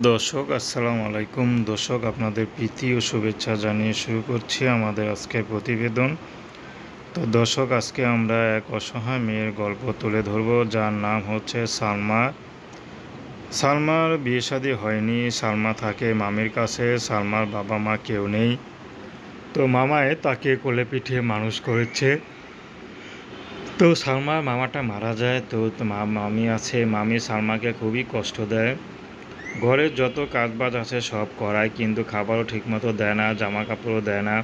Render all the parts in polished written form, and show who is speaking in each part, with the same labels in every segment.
Speaker 1: দর্শক আসসালামু আলাইকুম। দর্শক আপনাদের প্রীতি ও শুভেচ্ছা জানিয়ে শুরু করছি আমাদের আজকের প্রতিবেদন। তো দর্শক আজকে আমরা এক অসহায় মেয়ের গল্প তুলে ধরব, যার নাম হচ্ছে সালমা। সালমার বিয়ে শাদী হয়নি। সালমা থাকে মামির কাছে। সালমার বাবা মা কেউ নেই। তো মামায় তাকে কোলে পিঠে মানুষ করেছে। তো সালমার মামাটা মারা যায়। তো মামি আছে। মামি সালমাকে খুবই কষ্ট দেয়। ঘরের যত কাজবাজ আছে সব করায়, কিন্তু খাবারও ঠিকমতো দেয় না, জামা কাপড়ও দেয় না।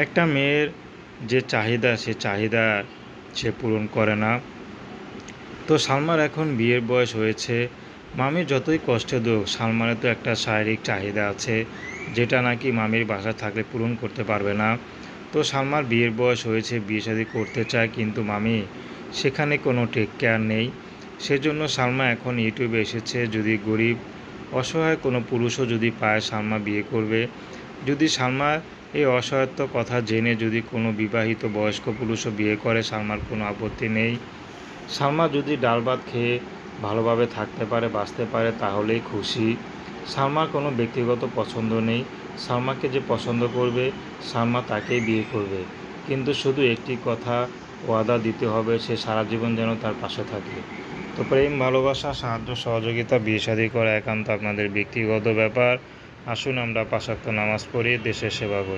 Speaker 1: একটা মেয়ের যে চাহিদা, সে চাহিদা সে পূরণ করে না। তো সালমার এখন বিয়ের বয়স হয়েছে। মামি যতই কষ্ট দেক, সালমানের তো একটা শারীরিক চাহিদা আছে, যেটা নাকি মামির বাসায় থাকলে পূরণ করতে পারবে না। তো সালমার বিয়ের বয়স হয়েছে, বিয়ে শাদী করতে চায়, কিন্তু মামি সেখানে কোনো টেক কেয়ার নেই। সেজন্য সালমা এখন ইউটিউবে এসেছে, যদি গরিব অসহায় কোনো পুরুষও যদি পায় সালমা বিয়ে করবে। যদি সালমার এই অসহায়ত্ব কথা জেনে যদি কোনো বিবাহিত বয়স্ক পুরুষও বিয়ে করে, সালমার কোনো আপত্তি নেই। সালমা যদি ডাল ভাত খেয়ে ভালোভাবে থাকতে পারে, বাঁচতে পারে, তাহলেই খুশি। সালমার কোনো ব্যক্তিগত পছন্দ নেই। সালমাকে যে পছন্দ করবে, সালমা তাকেই বিয়ে করবে। কিন্তু শুধু একটি কথা ওয়াদা দিতে হবে, সে সারা জীবন যেন তার পাশে থাকে। তো প্রেম, ভালোবাসা, সাহায্য, সহযোগিতা, বিয়ে শাদী করা একান্ত আপনাদের ব্যক্তিগত ব্যাপার। আসুন আমরা ৫ ওয়াক্ত নামাজ পড়ি, দেশের সেবা করি।